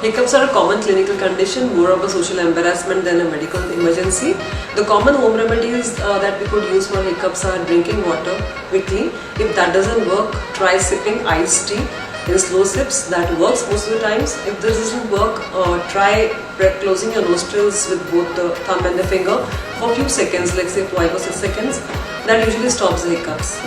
Hiccups are a common clinical condition, more of a social embarrassment than a medical emergency. The common home remedies that we could use for hiccups are drinking water quickly. If that doesn't work, try sipping iced tea in slow sips. That works most of the times. If this doesn't work, try closing your nostrils with both the thumb and the finger for a few seconds, like say 5 or 6 seconds. That usually stops the hiccups.